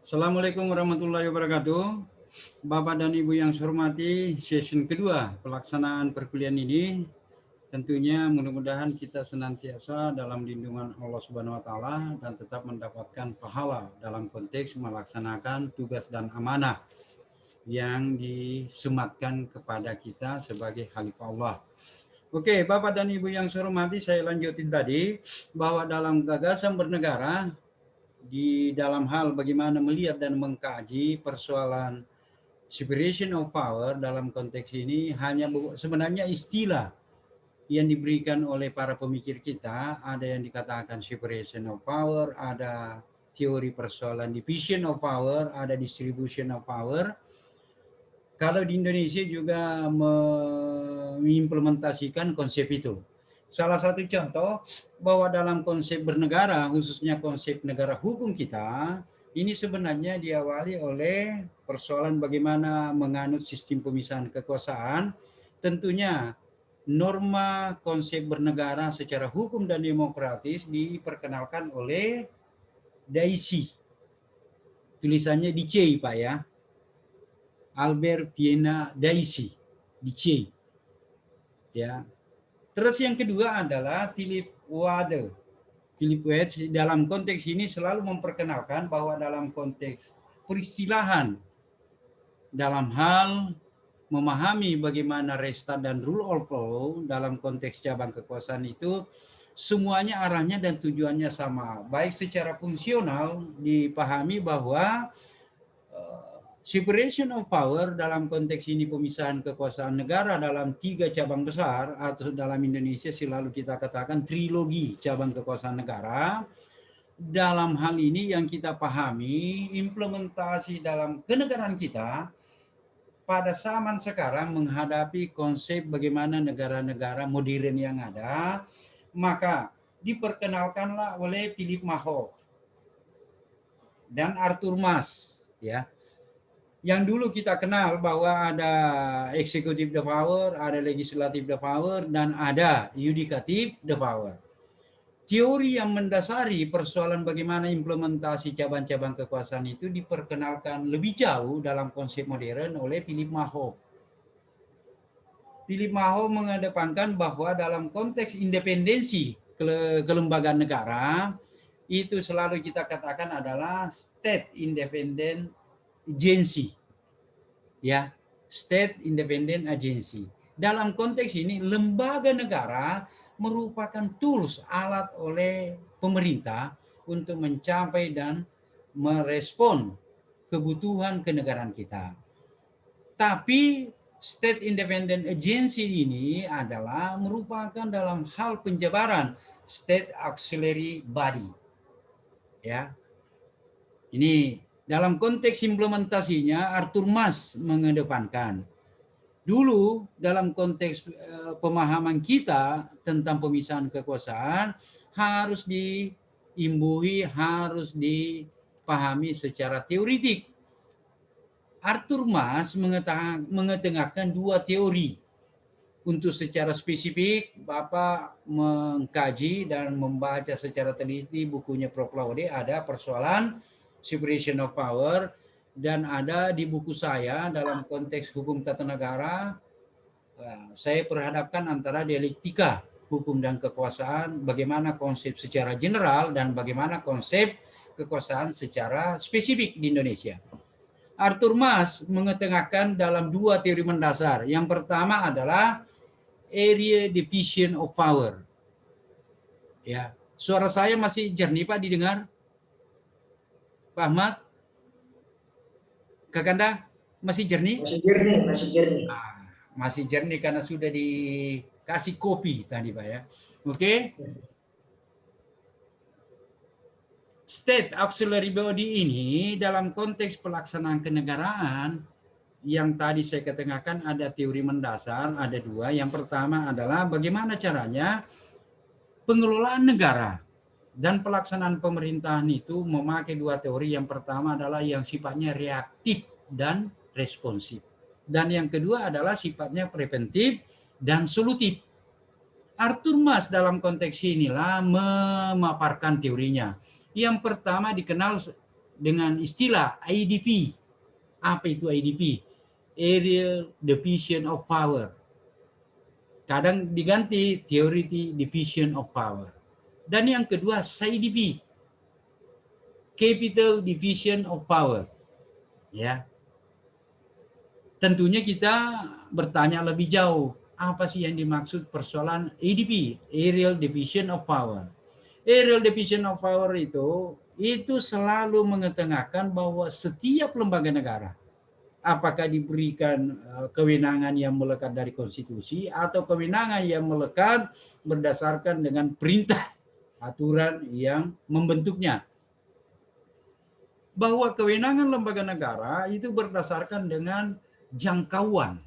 Assalamualaikum warahmatullahi wabarakatuh. Bapak dan Ibu yang saya hormati, session kedua pelaksanaan perkuliahan ini tentunya mudah-mudahan kita senantiasa dalam lindungan Allah Subhanahu wa taala dan tetap mendapatkan pahala dalam konteks melaksanakan tugas dan amanah yang disematkan kepada kita sebagai khalifah Allah. Oke, Bapak dan Ibu yang saya hormati, saya lanjutin tadi bahwa dalam gagasan bernegara di dalam hal bagaimana melihat dan mengkaji persoalan separation of power dalam konteks ini hanya sebenarnya istilah yang diberikan oleh para pemikir kita. Ada yang dikatakan separation of power, ada teori persoalan division of power, ada distribution of power. Kalau di Indonesia juga mengimplementasikan konsep itu. Salah satu contoh bahwa dalam konsep bernegara, khususnya konsep negara hukum kita, ini sebenarnya diawali oleh persoalan bagaimana menganut sistem pemisahan kekuasaan. Tentunya norma konsep bernegara secara hukum dan demokratis diperkenalkan oleh Daisy. Tulisannya di C, Pak ya. Albert Vienna Daisy, di C. Ya. Terus yang kedua adalah Philip Wade. Philip Wade dalam konteks ini selalu memperkenalkan bahwa dalam konteks peristilahan dalam hal memahami bagaimana restart dan rule of law dalam konteks cabang kekuasaan itu semuanya arahnya dan tujuannya sama. Baik secara fungsional dipahami bahwa separation of power dalam konteks ini pemisahan kekuasaan negara dalam 3 cabang besar, atau dalam Indonesia selalu kita katakan trilogi cabang kekuasaan negara. Dalam hal ini yang kita pahami implementasi dalam kenegaraan kita pada zaman sekarang menghadapi konsep bagaimana negara-negara modern yang ada, maka diperkenalkanlah oleh Philip Maho dan Arthur Mas, ya. Yang dulu kita kenal bahwa ada executive the power, ada legislative the power, dan ada judikatif the power. Teori yang mendasari persoalan bagaimana implementasi cabang-cabang kekuasaan itu diperkenalkan lebih jauh dalam konsep modern oleh Philip Maho. Philip Maho mengedepankan bahwa dalam konteks independensi kelembagaan negara, itu selalu kita katakan adalah state independent agency, ya, state independent agency. Dalam konteks ini lembaga negara merupakan tools, alat oleh pemerintah untuk mencapai dan merespon kebutuhan kenegaraan kita. Tapi state independent agency ini adalah merupakan dalam hal penjabaran state auxiliary body, ya. Ini dalam konteks implementasinya Arthur Mas mengedepankan. Dulu dalam konteks pemahaman kita tentang pemisahan kekuasaan harus diimbuhi, harus dipahami secara teoritik. Arthur Mas mengetengahkan 2 teori. Untuk secara spesifik, Bapak mengkaji dan membaca secara teliti bukunya Prof. Laude, ada persoalan separation of power, dan ada di buku saya dalam konteks hukum tata negara, saya perhadapkan antara dialektika hukum dan kekuasaan, bagaimana konsep secara general dan bagaimana konsep kekuasaan secara spesifik di Indonesia. Arthur Mas mengetengahkan dalam 2 teori mendasar. Yang pertama adalah area division of power. Ya, suara saya masih jernih Pak, didengar? Pak Ahmad, Kakanda, masih jernih? Masih jernih, masih jernih. Masih jernih karena sudah dikasih kopi tadi Pak ya. Oke. State auxiliary body ini dalam konteks pelaksanaan kenegaraan yang tadi saya ketengahkan ada teori mendasar, ada 2. Yang pertama adalah bagaimana caranya pengelolaan negara dan pelaksanaan pemerintahan itu memakai 2 teori. Yang pertama adalah yang sifatnya reaktif dan responsif. Dan yang kedua adalah sifatnya preventif dan solutif. Arthur Mas dalam konteks inilah memaparkan teorinya. Yang pertama dikenal dengan istilah IDP. Apa itu IDP? Aerial Division of Power. Kadang diganti Theory Division of Power. Dan yang kedua CDP, Capital Division of Power. Ya. Tentunya kita bertanya lebih jauh, apa sih yang dimaksud persoalan ADP, Aerial Division of Power. Aerial Division of Power itu selalu mengetengahkan bahwa setiap lembaga negara, apakah diberikan kewenangan yang melekat dari konstitusi atau kewenangan yang melekat berdasarkan dengan perintah aturan yang membentuknya. Bahwa kewenangan lembaga negara itu berdasarkan dengan jangkauan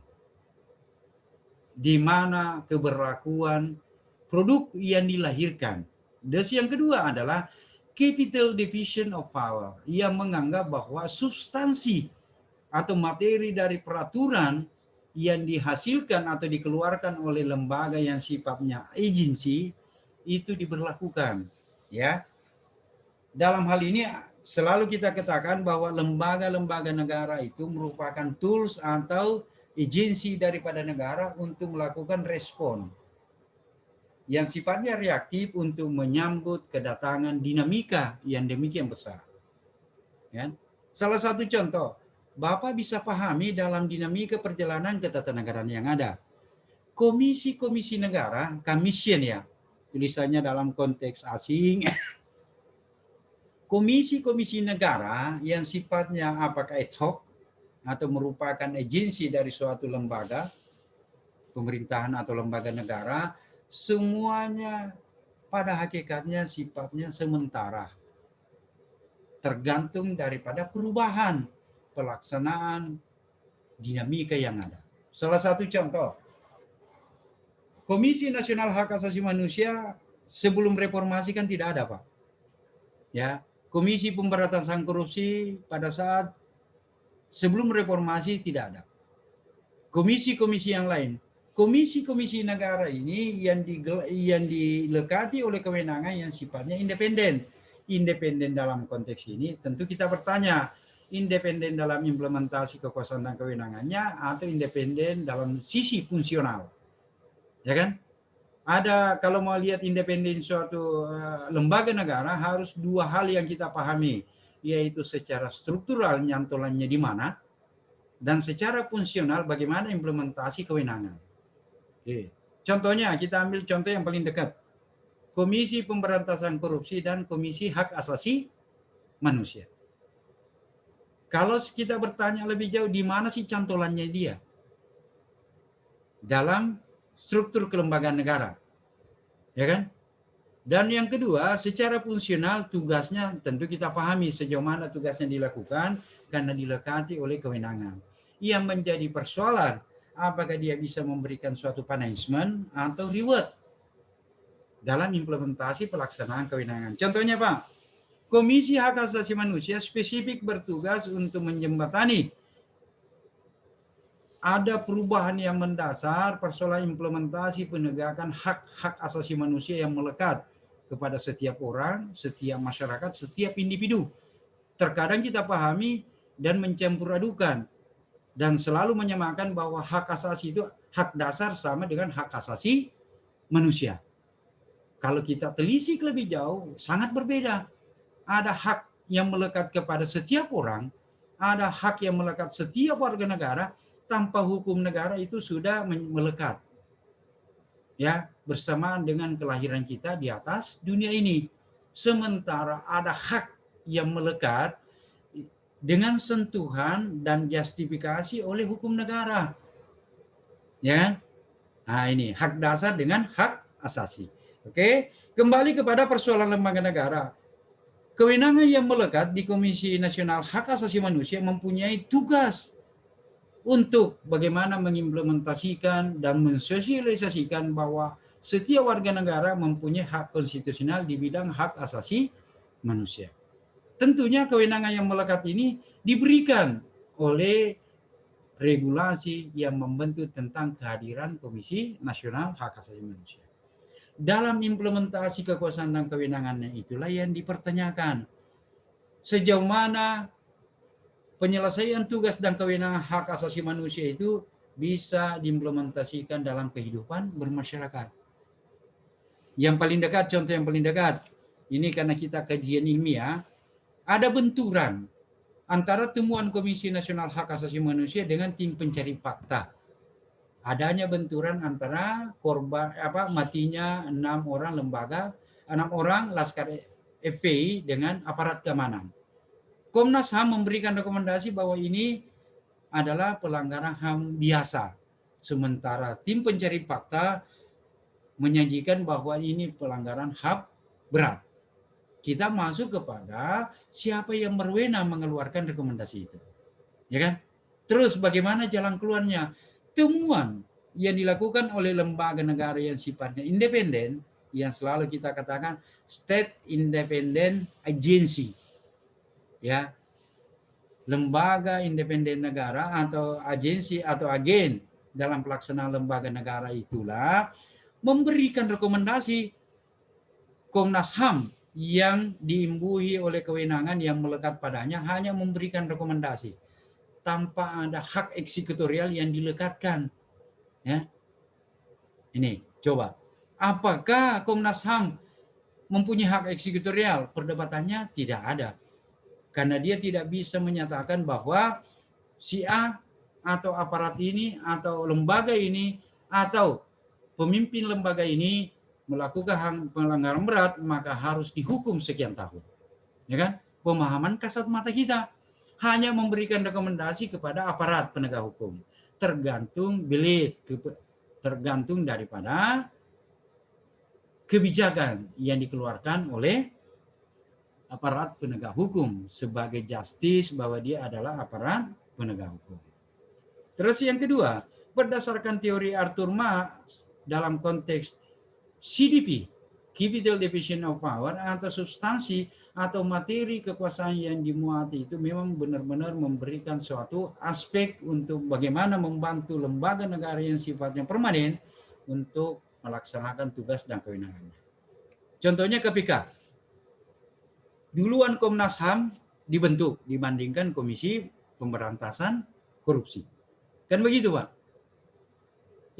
di mana keberlakuan produk yang dilahirkan. Dan yang kedua adalah capital division of power, yang menganggap bahwa substansi atau materi dari peraturan yang dihasilkan atau dikeluarkan oleh lembaga yang sifatnya agensi itu diberlakukan. Ya, dalam hal ini selalu kita katakan bahwa lembaga-lembaga negara itu merupakan tools atau agensi daripada negara untuk melakukan respon yang sifatnya reaktif untuk menyambut kedatangan dinamika yang demikian besar. Ya. Salah satu contoh, Bapak bisa pahami dalam dinamika perjalanan ketatanegaraan yang ada. Komisi-komisi negara, commission ya, tulisannya dalam konteks asing, komisi-komisi negara yang sifatnya apakah ad hoc atau merupakan agensi dari suatu lembaga pemerintahan atau lembaga negara, semuanya pada hakikatnya sifatnya sementara, tergantung daripada perubahan pelaksanaan dinamika yang ada. Salah satu contoh, Komisi Nasional Hak Asasi Manusia sebelum reformasi kan tidak ada, Pak. Ya, Komisi Pemberantasan Korupsi pada saat sebelum reformasi tidak ada. Komisi-komisi yang lain, komisi-komisi negara ini yang dilekati oleh kewenangan yang sifatnya independen. Independen dalam konteks ini tentu kita bertanya, independen dalam implementasi kekuasaan dan kewenangannya atau independen dalam sisi fungsional. Ya kan? Ada, kalau mau lihat independen suatu lembaga negara, harus dua hal yang kita pahami, yaitu secara struktural nyantolannya di mana, dan secara fungsional bagaimana implementasi kewenangan. Oke. Contohnya, kita ambil contoh yang paling dekat. Komisi Pemberantasan Korupsi dan Komisi Hak Asasi Manusia. Kalau kita bertanya lebih jauh, di mana sih cantolannya dia? Dalam struktur kelembagaan negara. Ya kan? Dan yang kedua, secara fungsional tugasnya tentu kita pahami sejauh mana tugasnya dilakukan karena dilekati oleh kewenangan. Yang menjadi persoalan, apakah dia bisa memberikan suatu punishment atau reward dalam implementasi pelaksanaan kewenangan. Contohnya, Pak, Komisi Hak Asasi Manusia spesifik bertugas untuk menjembatani ada perubahan yang mendasar persoalan implementasi penegakan hak-hak asasi manusia yang melekat kepada setiap orang, setiap masyarakat, setiap individu. Terkadang kita pahami dan mencampur adukan dan selalu menyamakan bahwa hak asasi itu hak dasar sama dengan hak asasi manusia. Kalau kita telisik lebih jauh, sangat berbeda. Ada hak yang melekat kepada setiap orang, ada hak yang melekat setiap warga negara. Tanpa hukum negara itu sudah melekat, ya, bersamaan dengan kelahiran kita di atas dunia ini. Sementara ada hak yang melekat dengan sentuhan dan justifikasi oleh hukum negara, ya. Nah, ini hak dasar dengan hak asasi. Oke, kembali kepada persoalan lembaga negara. Kewenangan yang melekat di Komisi Nasional Hak Asasi Manusia mempunyai tugas untuk bagaimana mengimplementasikan dan mensosialisasikan bahwa setiap warga negara mempunyai hak konstitusional di bidang hak asasi manusia. Tentunya kewenangan yang melekat ini diberikan oleh regulasi yang membentuk tentang kehadiran Komisi Nasional Hak Asasi Manusia. Dalam implementasi kekuasaan dan kewenangannya itulah yang dipertanyakan. sejauh mana penyelesaian tugas dan kewenangan hak asasi manusia itu bisa diimplementasikan dalam kehidupan bermasyarakat. Yang paling dekat, contoh yang paling dekat, ini karena kita kajian ilmiah, ada benturan antara temuan Komisi Nasional Hak Asasi Manusia dengan tim pencari fakta. Adanya benturan antara korban matinya 6 orang Laskar FPI dengan aparat keamanan. Komnas HAM memberikan rekomendasi bahwa ini adalah pelanggaran HAM biasa. Sementara tim pencari fakta menyajikan bahwa ini pelanggaran HAM berat. Kita masuk kepada siapa yang berwenang mengeluarkan rekomendasi itu. Ya kan? Terus bagaimana jalan keluarnya? Temuan yang dilakukan oleh lembaga negara yang sifatnya independen, yang selalu kita katakan state independent agency. Ya, lembaga independen negara atau agensi atau agen dalam pelaksanaan lembaga negara itulah memberikan rekomendasi. Komnas HAM yang diimbuhi oleh kewenangan yang melekat padanya hanya memberikan rekomendasi tanpa ada hak eksekutorial yang dilekatkan. Ya, ini coba, apakah Komnas HAM mempunyai hak eksekutorial? Perdebatannya tidak ada. Karena dia tidak bisa menyatakan bahwa si A atau aparat ini atau lembaga ini atau pemimpin lembaga ini melakukan pelanggaran berat maka harus dihukum sekian tahun. Ya kan? Pemahaman kasat mata kita hanya memberikan rekomendasi kepada aparat penegak hukum. Tergantung tergantung daripada kebijakan yang dikeluarkan oleh aparat penegak hukum sebagai justice bahwa dia adalah aparat penegak hukum. Terus yang kedua, berdasarkan teori Arthur Marx dalam konteks CDP, Capital Division of Power, atau substansi atau materi kekuasaan yang dimuati itu memang benar-benar memberikan suatu aspek untuk bagaimana membantu lembaga negara yang sifatnya permanen untuk melaksanakan tugas dan kewenangannya. Contohnya KPK. Duluan Komnas HAM dibentuk dibandingkan Komisi Pemberantasan Korupsi. Kan begitu, Pak?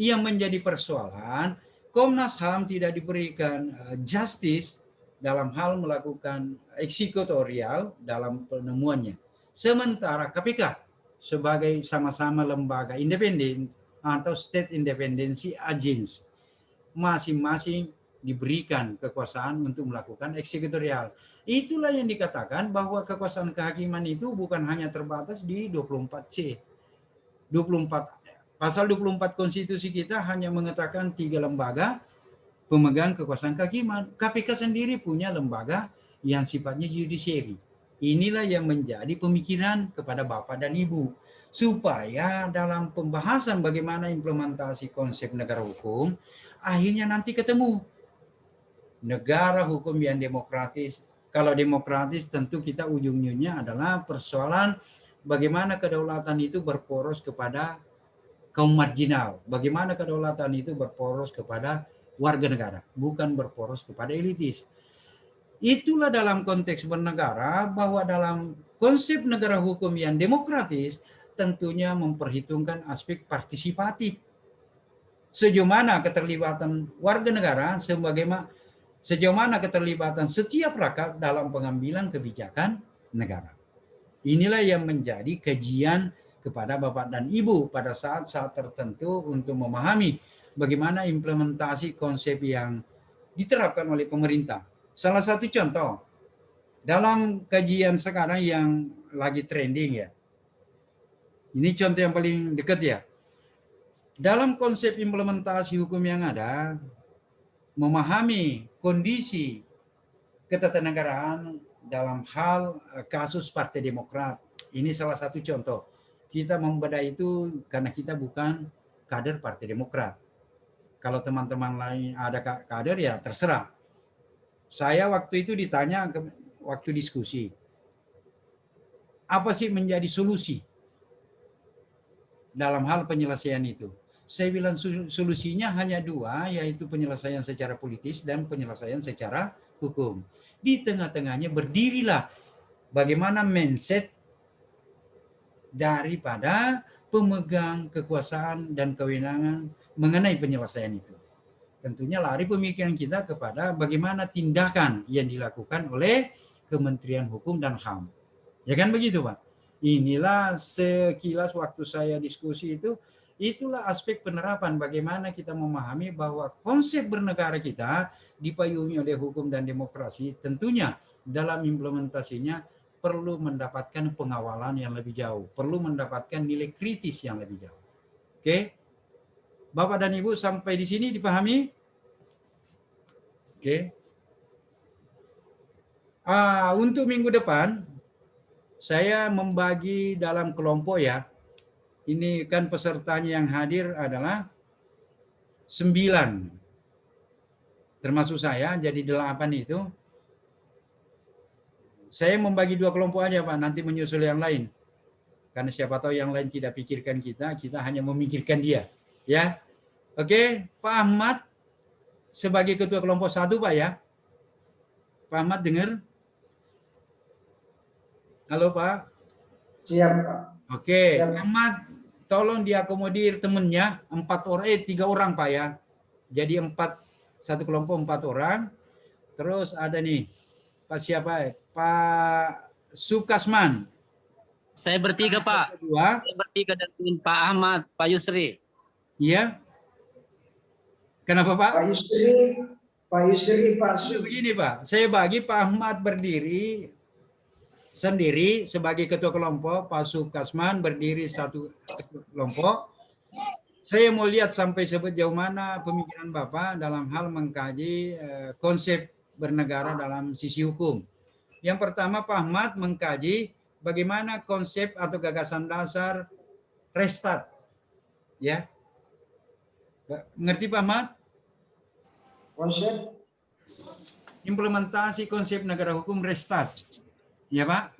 Yang menjadi persoalan, Komnas HAM tidak diberikan justice dalam hal melakukan eksekutorial dalam penemuannya. Sementara KPK sebagai sama-sama lembaga independen atau state independency agency, masing-masing diberikan kekuasaan untuk melakukan eksekutorial. Itulah yang dikatakan bahwa kekuasaan kehakiman itu bukan hanya terbatas di 24C. 24 Pasal 24 konstitusi kita hanya mengatakan 3 lembaga pemegang kekuasaan kehakiman. KPK sendiri punya lembaga yang sifatnya judiciary. Inilah yang menjadi pemikiran kepada Bapak dan Ibu supaya dalam pembahasan bagaimana implementasi konsep negara hukum akhirnya nanti ketemu negara hukum yang demokratis. Kalau demokratis tentu kita ujung-ujungnya adalah persoalan bagaimana kedaulatan itu berporos kepada kaum marginal. Bagaimana kedaulatan itu berporos kepada warga negara, bukan berporos kepada elitis. Itulah dalam konteks bernegara bahwa dalam konsep negara hukum yang demokratis tentunya memperhitungkan aspek partisipatif. Sejauh mana keterlibatan warga negara sejauh mana keterlibatan setiap rakyat dalam pengambilan kebijakan negara. Inilah yang menjadi kajian kepada Bapak dan Ibu pada saat-saat tertentu untuk memahami bagaimana implementasi konsep yang diterapkan oleh pemerintah. Salah satu contoh, dalam kajian sekarang yang lagi trending ya, ini contoh yang paling dekat ya. Dalam konsep implementasi hukum yang ada, memahami kondisi ketatanegaraan dalam hal kasus Partai Demokrat. Ini salah satu contoh. Kita membedai itu karena kita bukan kader Partai Demokrat. Kalau teman-teman lain ada kader ya terserah. Saya waktu itu ditanya waktu diskusi, apa sih menjadi solusi dalam hal penyelesaian itu? Saya bilang solusinya hanya 2, yaitu penyelesaian secara politis dan penyelesaian secara hukum. Di tengah-tengahnya berdirilah bagaimana mindset daripada pemegang kekuasaan dan kewenangan mengenai penyelesaian itu. Tentunya lari pemikiran kita kepada bagaimana tindakan yang dilakukan oleh Kementerian Hukum dan HAM. Ya kan begitu, Pak? Inilah sekilas waktu saya diskusi itu, itulah aspek penerapan bagaimana kita memahami bahwa konsep bernegara kita dipayungi oleh hukum dan demokrasi, tentunya dalam implementasinya perlu mendapatkan pengawalan yang lebih jauh, perlu mendapatkan nilai kritis yang lebih jauh. Oke? Bapak dan Ibu sampai di sini dipahami? Oke. Untuk minggu depan, saya membagi dalam kelompok ya. Ini kan pesertanya yang hadir adalah 9. Termasuk saya, jadi 8 itu. Saya membagi 2 kelompok aja Pak, nanti menyusul yang lain. Karena siapa tahu yang lain tidak pikirkan kita hanya memikirkan dia. Ya, oke, Pak Ahmad sebagai ketua kelompok 1 Pak ya. Pak Ahmad dengar? Halo Pak. Siap Pak. Oke, Ahmad tolong diakomodir temennya 3 orang Pak ya. Jadi 1 kelompok 4 orang. Terus ada nih Pak siapa? Pak Sukasman. Saya bertiga Pak. Saya bertiga dengan Pak Ahmad, Pak Yusri. Iya. Kenapa Pak? Pak Yusri, Pak Su. Begini Pak, saya bagi Pak Ahmad berdiri sendiri sebagai ketua kelompok, Pak Sukasman berdiri 1 kelompok. Saya mau lihat sampai sejauh mana pemikiran Bapak dalam hal mengkaji konsep bernegara dalam sisi hukum. Yang pertama Pak Ahmad mengkaji bagaimana konsep atau gagasan dasar restart. Ya. Ngerti Pak Ahmad? Konsep? Implementasi konsep negara hukum restart. Ya Pak?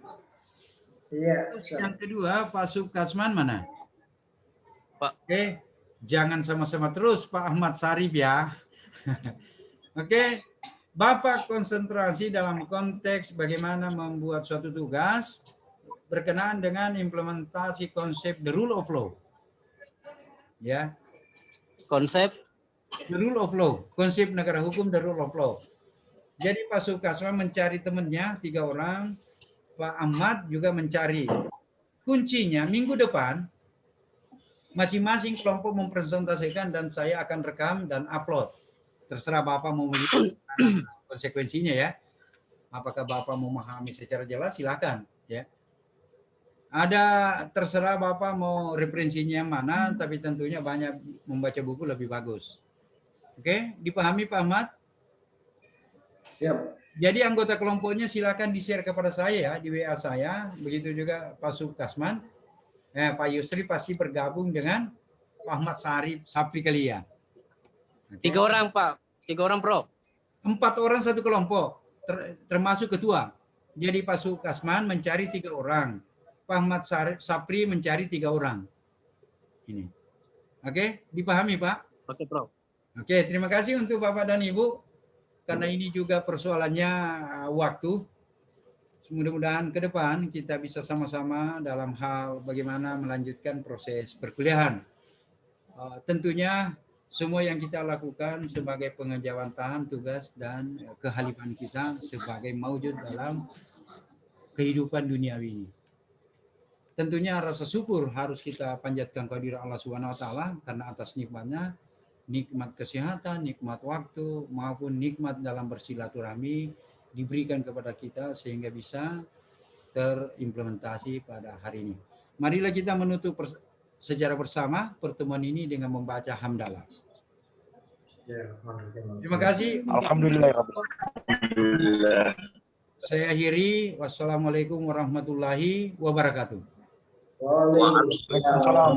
Iya. Yang kedua Pak Sukasman mana? Pak. Oke, jangan sama-sama terus Pak Ahmad Sarif ya. Oke, Bapak konsentrasi dalam konteks bagaimana membuat suatu tugas berkenaan dengan implementasi konsep the rule of law. Ya. Konsep the rule of law, konsep negara hukum the rule of law. Jadi Pak Sukasman mencari temannya 3 orang, Pak Ahmad juga mencari. Kuncinya minggu depan masing-masing kelompok mempresentasikan dan saya akan rekam dan upload. Terserah Bapak mau melihat konsekuensinya ya. Apakah Bapak memahami secara jelas silakan ya. Ada terserah Bapak mau referensinya yang mana, tapi tentunya banyak membaca buku lebih bagus. Oke, dipahami Pak Ahmad? Yep. Jadi anggota kelompoknya silakan di-share kepada saya ya, di WA saya. Begitu juga Pak Sukasman. Pak Yusri pasti bergabung dengan Pak Ahmad Sapri kali ya. 3 orang Pak, 3 orang Prof. 4 orang 1 kelompok, termasuk ketua. Jadi Pak Sukasman mencari 3 orang. Pak Ahmad Sapri mencari 3 orang. Ini. Oke, dipahami Pak? Oke Prof. Oke, terima kasih untuk Bapak dan Ibu. Karena ini juga persoalannya waktu. Mudah-mudahan ke depan kita bisa sama-sama dalam hal bagaimana melanjutkan proses perkuliahan. Tentunya semua yang kita lakukan sebagai pengejawantahan tugas dan kehalifan kita sebagai maujud dalam kehidupan duniawi ini. Tentunya rasa syukur harus kita panjatkan kehadirat Allah Subhanahu wa taala karena atas nikmatnya, nikmat kesehatan, nikmat waktu maupun nikmat dalam bersilaturahmi diberikan kepada kita sehingga bisa terimplementasi pada hari ini. Marilah kita menutup secara bersama pertemuan ini dengan membaca hamdalah. Terima kasih. Alhamdulillah. Saya akhiri. Wassalamualaikum warahmatullahi wabarakatuh. Waalaikumsalam.